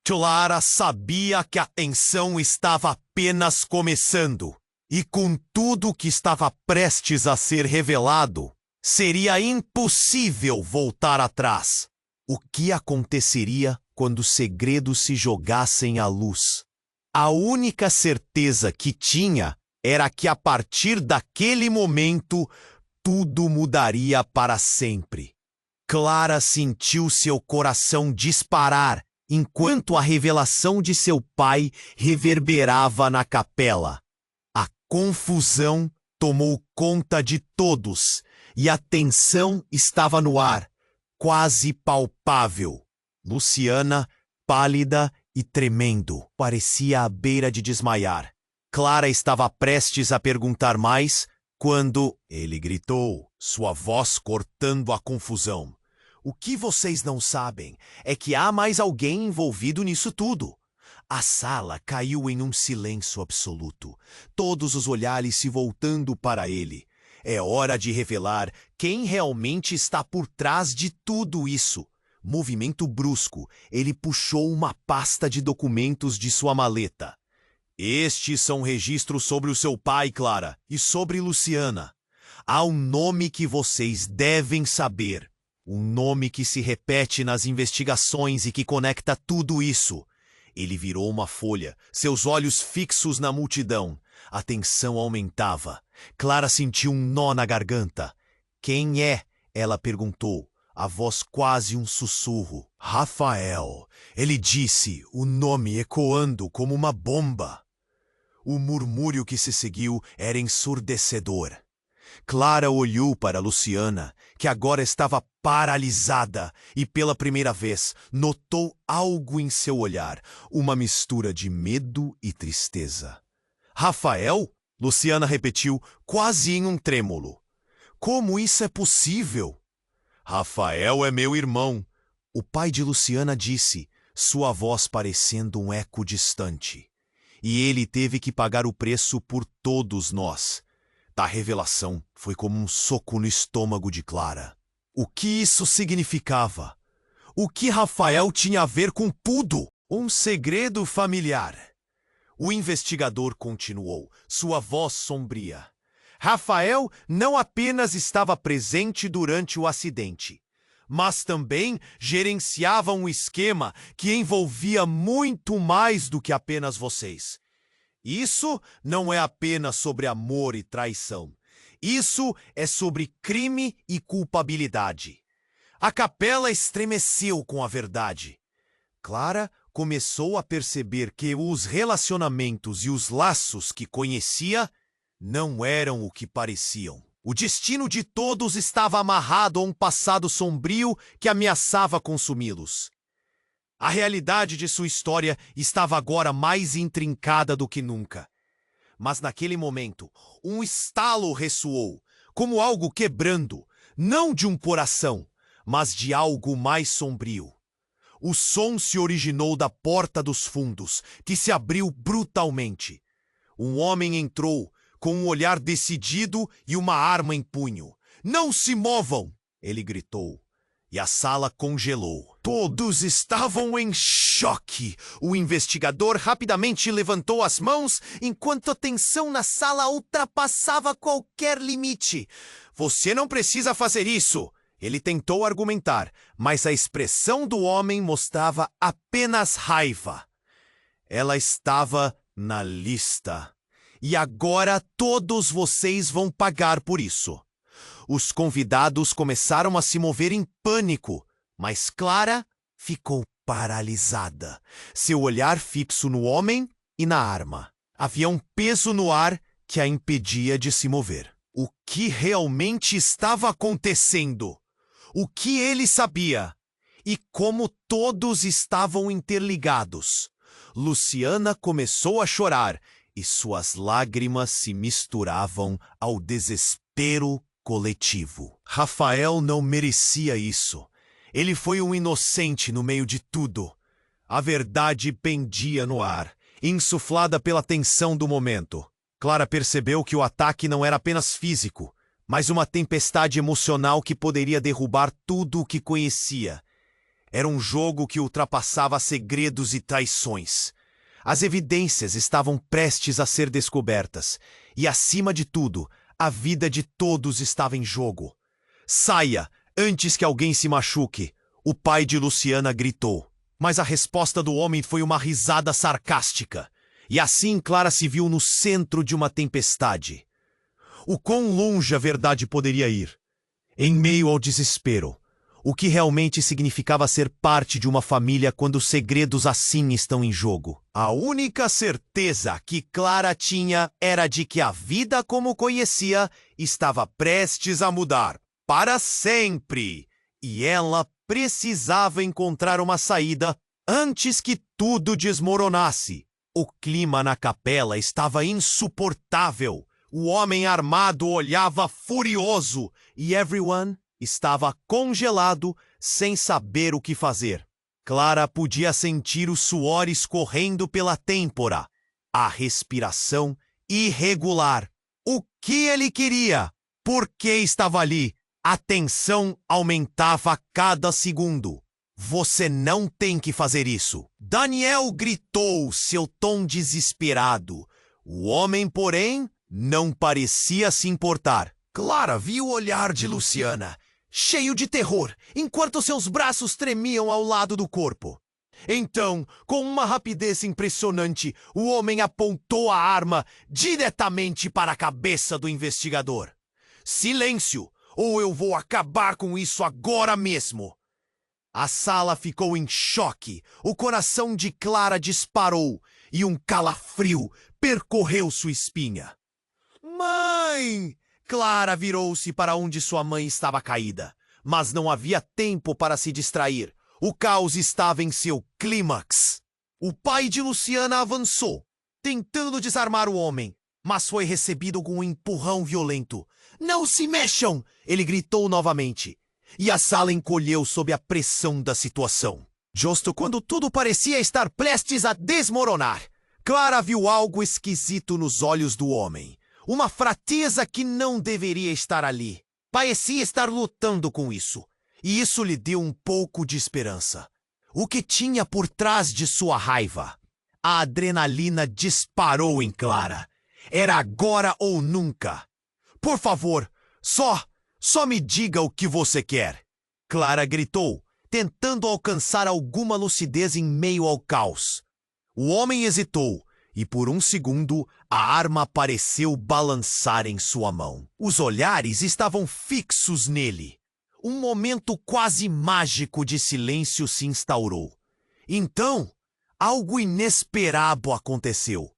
Clara sabia que a tensão estava apenas começando, e com tudo que estava prestes a ser revelado, seria impossível voltar atrás. O que aconteceria quando os segredos se jogassem à luz? A única certeza que tinha era que a partir daquele momento tudo mudaria para sempre. Clara sentiu seu coração disparar enquanto a revelação de seu pai reverberava na capela. A confusão tomou conta de todos e a tensão estava no ar, quase palpável. Luciana, pálida e tremendo, parecia à beira de desmaiar. Clara estava prestes a perguntar mais quando ele gritou, sua voz cortando a confusão. O que vocês não sabem é que há mais alguém envolvido nisso tudo. A sala caiu em um silêncio absoluto, todos os olhares se voltando para ele. É hora de revelar quem realmente está por trás de tudo isso. Movimento brusco, ele puxou uma pasta de documentos de sua maleta. Estes são registros sobre o seu pai, Clara, e sobre Luciana. Há um nome que vocês devem saber. Um nome que se repete nas investigações e que conecta tudo isso. Ele virou uma folha, seus olhos fixos na multidão. A tensão aumentava. Clara sentiu um nó na garganta. Quem é? Ela perguntou, a voz quase um sussurro. Rafael. Ele disse, o nome ecoando como uma bomba. O murmúrio que se seguiu era ensurdecedor. Clara olhou para Luciana, que agora estava paralisada, e pela primeira vez notou algo em seu olhar, uma mistura de medo e tristeza. Rafael? Luciana repetiu, quase em um trêmulo. Como isso é possível? Rafael é meu irmão. O pai de Luciana disse, sua voz parecendo um eco distante. E ele teve que pagar o preço por todos nós. A revelação foi como um soco no estômago de Clara. O que isso significava? O que Rafael tinha a ver com tudo? Um segredo familiar. O investigador continuou, sua voz sombria. Rafael não apenas estava presente durante o acidente, mas também gerenciava um esquema que envolvia muito mais do que apenas vocês. Isso não é apenas sobre amor e traição. Isso é sobre crime e culpabilidade. A capela estremeceu com a verdade. Clara começou a perceber que os relacionamentos e os laços que conhecia não eram o que pareciam. O destino de todos estava amarrado a um passado sombrio que ameaçava consumi-los. A realidade de sua história estava agora mais intrincada do que nunca. Mas naquele momento, um estalo ressoou, como algo quebrando, não de um coração, mas de algo mais sombrio. O som se originou da porta dos fundos, que se abriu brutalmente. Um homem entrou, com um olhar decidido e uma arma em punho. Não se movam! Ele gritou. E a sala congelou. Todos estavam em choque. O investigador rapidamente levantou as mãos, enquanto a tensão na sala ultrapassava qualquer limite. Você não precisa fazer isso! Ele tentou argumentar, mas a expressão do homem mostrava apenas raiva. Ela estava na lista. E agora todos vocês vão pagar por isso. Os convidados começaram a se mover em pânico, mas Clara ficou paralisada, seu olhar fixo no homem e na arma. Havia um peso no ar que a impedia de se mover. O que realmente estava acontecendo? O que ele sabia? E como todos estavam interligados? Luciana começou a chorar e suas lágrimas se misturavam ao desespero coletivo. Rafael não merecia isso. Ele foi um inocente no meio de tudo. A verdade pendia no ar, insuflada pela tensão do momento. Clara percebeu que o ataque não era apenas físico, mas uma tempestade emocional que poderia derrubar tudo o que conhecia. Era um jogo que ultrapassava segredos e traições. As evidências estavam prestes a ser descobertas, e, acima de tudo, a vida de todos estava em jogo. Saia, antes que alguém se machuque. O pai de Luciana gritou, mas a resposta do homem foi uma risada sarcástica. E assim Clara se viu no centro de uma tempestade. O quão longe a verdade poderia ir? Em meio ao desespero, o que realmente significava ser parte de uma família quando segredos assim estão em jogo? A única certeza que Clara tinha era de que a vida como conhecia estava prestes a mudar para sempre. E ela precisava encontrar uma saída antes que tudo desmoronasse. O clima na capela estava insuportável. O homem armado olhava furioso e everyone estava congelado sem saber o que fazer. Clara podia sentir o suor escorrendo pela têmpora, a respiração irregular. O que ele queria? Por que estava ali? A tensão aumentava a cada segundo. Você não tem que fazer isso. Daniel gritou, seu tom desesperado. O homem, porém, não parecia se importar. Clara viu o olhar de Luciana, cheio de terror, enquanto seus braços tremiam ao lado do corpo. Então, com uma rapidez impressionante, o homem apontou a arma diretamente para a cabeça do investigador. Silêncio, ou eu vou acabar com isso agora mesmo. A sala ficou em choque, o coração de Clara disparou e um calafrio percorreu sua espinha. Mãe! Clara virou-se para onde sua mãe estava caída, mas não havia tempo para se distrair. O caos estava em seu clímax. O pai de Luciana avançou, tentando desarmar o homem, mas foi recebido com um empurrão violento. Não se mexam! Ele gritou novamente. E a sala encolheu sob a pressão da situação. Justo quando tudo parecia estar prestes a desmoronar, Clara viu algo esquisito nos olhos do homem. Uma fraqueza que não deveria estar ali. Parecia estar lutando com isso. E isso lhe deu um pouco de esperança. O que tinha por trás de sua raiva? A adrenalina disparou em Clara. Era agora ou nunca. Por favor, só me diga o que você quer. Clara gritou, tentando alcançar alguma lucidez em meio ao caos. O homem hesitou, e por um segundo, a arma pareceu balançar em sua mão. Os olhares estavam fixos nele. Um momento quase mágico de silêncio se instaurou. Então, algo inesperado aconteceu.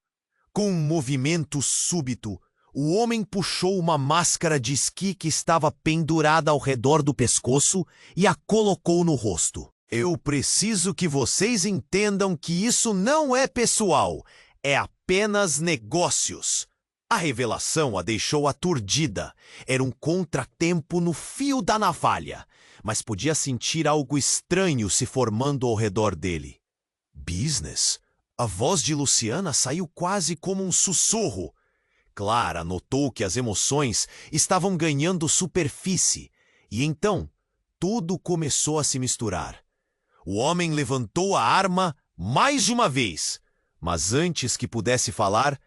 Com um movimento súbito, o homem puxou uma máscara de esqui que estava pendurada ao redor do pescoço e a colocou no rosto. Eu preciso que vocês entendam que isso não é pessoal, é apenas negócios. A revelação a deixou aturdida. Era um contratempo no fio da navalha, mas podia sentir algo estranho se formando ao redor dele. Business? A voz de Luciana saiu quase como um sussurro. Clara notou que as emoções estavam ganhando superfície, e então tudo começou a se misturar. O homem levantou a arma mais de uma vez, mas antes que pudesse falar,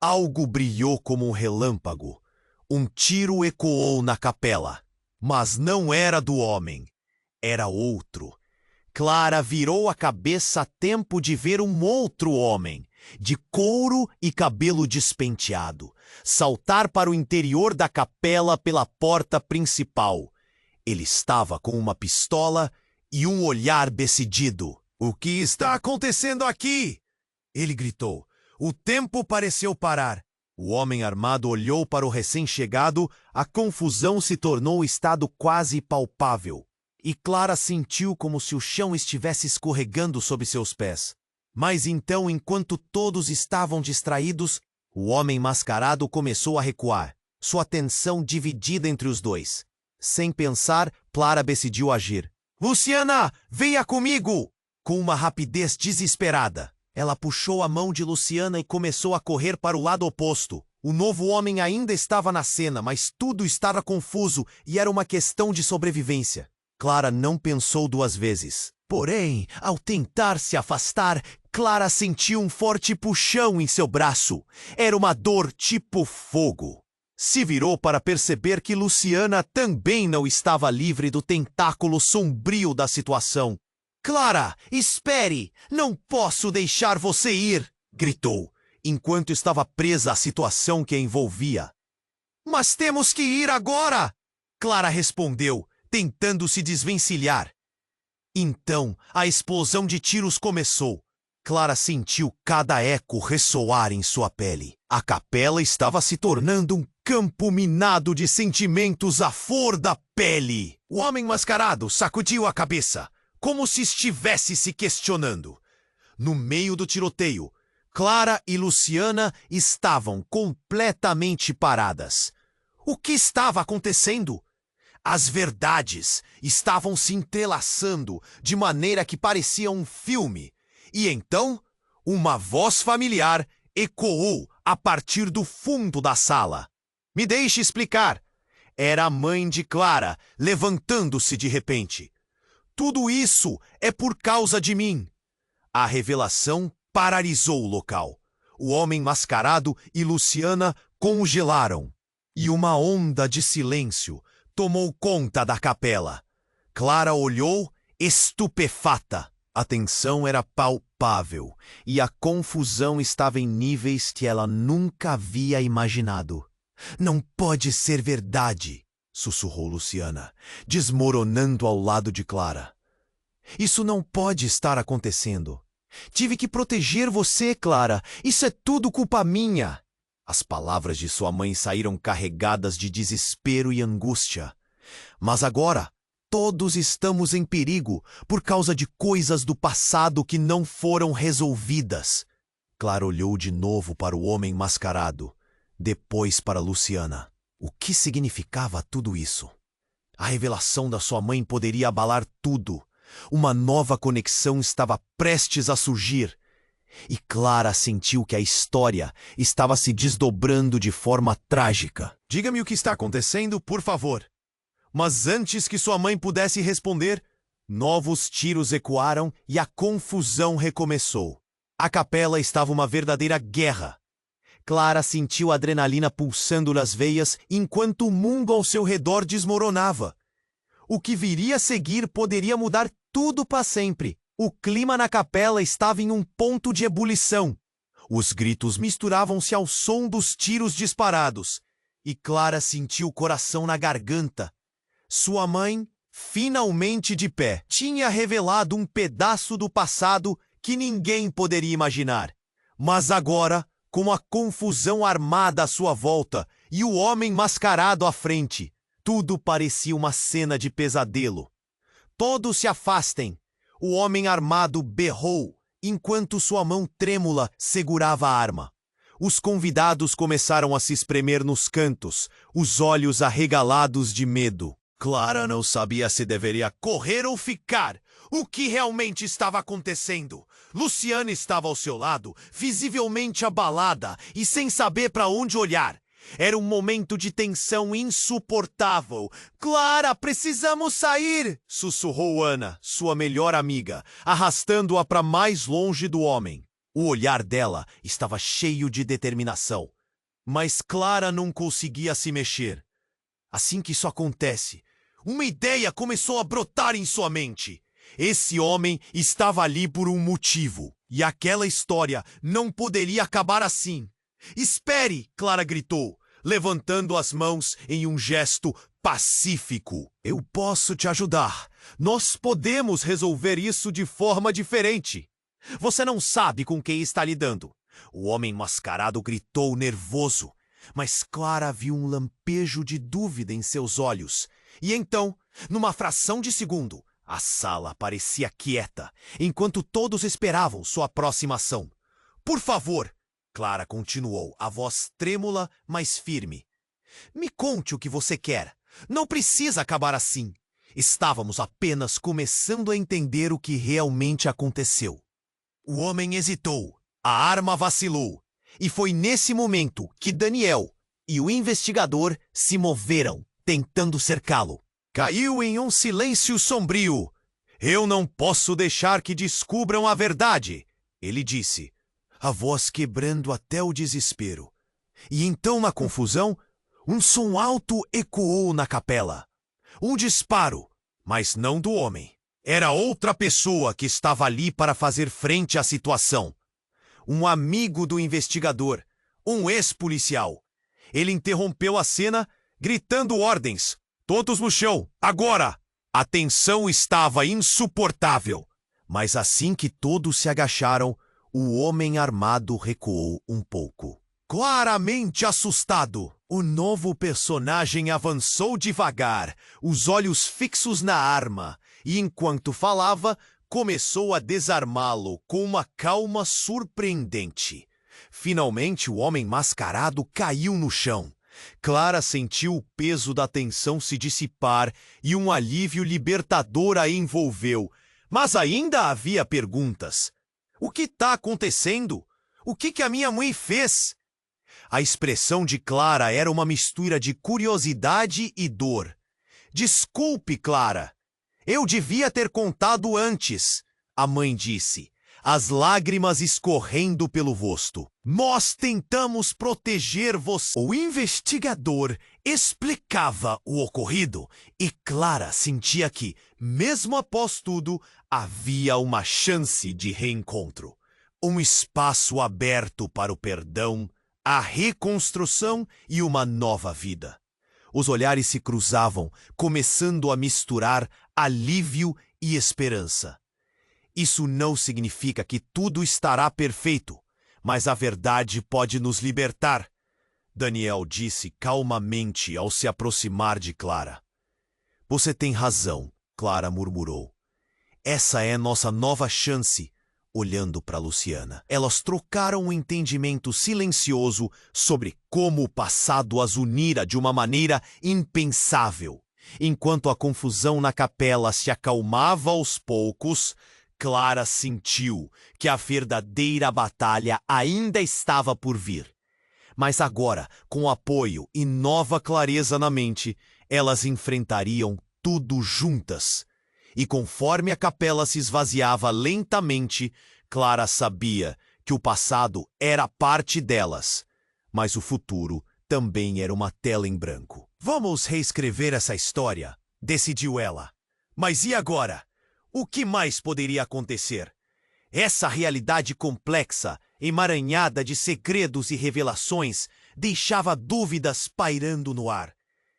algo brilhou como um relâmpago. Um tiro ecoou na capela, mas não era do homem, era outro. Clara virou a cabeça a tempo de ver um outro homem, de couro e cabelo despenteado, saltar para o interior da capela pela porta principal. Ele estava com uma pistola e um olhar decidido. O que está acontecendo aqui? Ele gritou. O tempo pareceu parar. O homem armado olhou para o recém-chegado, a confusão se tornou um estado quase palpável. E Clara sentiu como se o chão estivesse escorregando sob seus pés. Mas então, enquanto todos estavam distraídos, o homem mascarado começou a recuar, sua atenção dividida entre os dois. Sem pensar, Clara decidiu agir. Luciana, venha comigo! Com uma rapidez desesperada, ela puxou a mão de Luciana e começou a correr para o lado oposto. O novo homem ainda estava na cena, mas tudo estava confuso e era uma questão de sobrevivência. Clara não pensou duas vezes. Porém, ao tentar se afastar, Clara sentiu um forte puxão em seu braço. Era uma dor tipo fogo. Se virou para perceber que Luciana também não estava livre do tentáculo sombrio da situação. Clara, espere! Não posso deixar você ir! Gritou, enquanto estava presa à situação que a envolvia. Mas temos que ir agora! Clara respondeu, tentando se desvencilhar. Então, a explosão de tiros começou. Clara sentiu cada eco ressoar em sua pele. A capela estava se tornando um campo minado de sentimentos à flor da pele. O homem mascarado sacudiu a cabeça, como se estivesse se questionando. No meio do tiroteio, Clara e Luciana estavam completamente paradas. O que estava acontecendo? As verdades estavam se entrelaçando de maneira que parecia um filme. E então, uma voz familiar ecoou a partir do fundo da sala. Me deixe explicar. Era a mãe de Clara, levantando-se de repente. Tudo isso é por causa de mim. A revelação paralisou o local. O homem mascarado e Luciana congelaram. E uma onda de silêncio tomou conta da capela. Clara olhou, estupefata. A tensão era palpável e a confusão estava em níveis que ela nunca havia imaginado. Não pode ser verdade, sussurrou Luciana, desmoronando ao lado de Clara. Isso não pode estar acontecendo. Tive que proteger você, Clara. Isso é tudo culpa minha. As palavras de sua mãe saíram carregadas de desespero e angústia. Mas agora, todos estamos em perigo por causa de coisas do passado que não foram resolvidas. Clara olhou de novo para o homem mascarado, depois para Luciana. O que significava tudo isso? A revelação da sua mãe poderia abalar tudo. Uma nova conexão estava prestes a surgir. E Clara sentiu que a história estava se desdobrando de forma trágica. Diga-me o que está acontecendo, por favor. Mas antes que sua mãe pudesse responder, novos tiros ecoaram e a confusão recomeçou. A capela estava uma verdadeira guerra. Clara sentiu a adrenalina pulsando nas veias enquanto o mundo ao seu redor desmoronava. O que viria a seguir poderia mudar tudo para sempre. O clima na capela estava em um ponto de ebulição. Os gritos misturavam-se ao som dos tiros disparados, e Clara sentiu o coração na garganta. Sua mãe, finalmente de pé, tinha revelado um pedaço do passado que ninguém poderia imaginar. Mas agora, com a confusão armada à sua volta e o homem mascarado à frente, tudo parecia uma cena de pesadelo. Todos se afastem! O homem armado berrou, enquanto sua mão trêmula segurava a arma. Os convidados começaram a se espremer nos cantos, os olhos arregalados de medo. Clara não sabia se deveria correr ou ficar. O que realmente estava acontecendo? Luciana estava ao seu lado, visivelmente abalada e sem saber para onde olhar. Era um momento de tensão insuportável. Clara, precisamos sair! Sussurrou Ana, sua melhor amiga, arrastando-a para mais longe do homem. O olhar dela estava cheio de determinação. Mas Clara não conseguia se mexer. Assim que isso acontece, uma ideia começou a brotar em sua mente. Esse homem estava ali por um motivo, e aquela história não poderia acabar assim. Espere! Clara gritou, levantando as mãos em um gesto pacífico. Eu posso te ajudar. Nós podemos resolver isso de forma diferente. Você não sabe com quem está lidando. O homem mascarado gritou nervoso, mas Clara viu um lampejo de dúvida em seus olhos. E então, numa fração de segundo, a sala parecia quieta, enquanto todos esperavam sua próxima ação. Por favor! Clara continuou, a voz trêmula, mas firme. Me conte o que você quer. Não precisa acabar assim. Estávamos apenas começando a entender o que realmente aconteceu. O homem hesitou. A arma vacilou. E foi nesse momento que Daniel e o investigador se moveram, tentando cercá-lo. Caiu em um silêncio sombrio. Eu não posso deixar que descubram a verdade, ele disse, a voz quebrando até o desespero. E então, na confusão, Um som alto ecoou na capela. Um disparo, mas não do homem. Era outra pessoa que estava ali para fazer frente à situação. Um amigo do investigador, um ex-policial. Ele interrompeu a cena, gritando ordens. Todos no chão, agora! A tensão estava insuportável. Mas assim que todos se agacharam, o homem armado recuou um pouco. Claramente assustado, o novo personagem avançou devagar, os olhos fixos na arma, e enquanto falava, começou a desarmá-lo com uma calma surpreendente. Finalmente, o homem mascarado caiu no chão. Clara sentiu o peso da tensão se dissipar e um alívio libertador a envolveu. Mas ainda havia perguntas. O que está acontecendo? O que a minha mãe fez? A expressão de Clara era uma mistura de curiosidade e dor. Desculpe, Clara. Eu devia ter contado antes, a mãe disse, as lágrimas escorrendo pelo rosto. Nós tentamos proteger você. O investigador explicava o ocorrido e Clara sentia que, mesmo após tudo, havia uma chance de reencontro. Um espaço aberto para o perdão, a reconstrução e uma nova vida. Os olhares se cruzavam, começando a misturar alívio e esperança. Isso não significa que tudo estará perfeito, mas a verdade pode nos libertar, Daniel disse calmamente ao se aproximar de Clara. Você tem razão, Clara murmurou. Essa é nossa nova chance, olhando para Luciana. Elas trocaram um entendimento silencioso sobre como o passado as unira de uma maneira impensável. Enquanto a confusão na capela se acalmava aos poucos, Clara sentiu que a verdadeira batalha ainda estava por vir. Mas agora, com apoio e nova clareza na mente, elas enfrentariam tudo juntas. E conforme a capela se esvaziava lentamente, Clara sabia que o passado era parte delas, mas o futuro também era uma tela em branco. Vamos reescrever essa história, decidiu ela. Mas e agora? O que mais poderia acontecer? Essa realidade complexa, emaranhada de segredos e revelações, deixava dúvidas pairando no ar.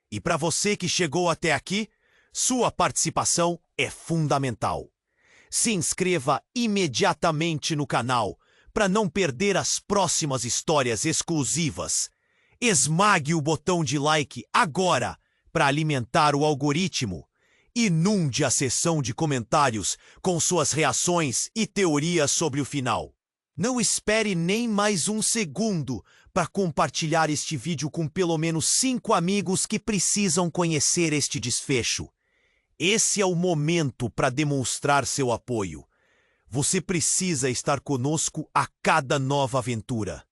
E para você que chegou até aqui, sua participação é fundamental. Se inscreva imediatamente no canal para não perder as próximas histórias exclusivas. Esmague o botão de like agora para alimentar o algoritmo. Inunde a seção de comentários com suas reações e teorias sobre o final. Não espere nem mais um segundo para compartilhar este vídeo com pelo menos 5 amigos que precisam conhecer este desfecho. Esse é o momento para demonstrar seu apoio. Você precisa estar conosco a cada nova aventura.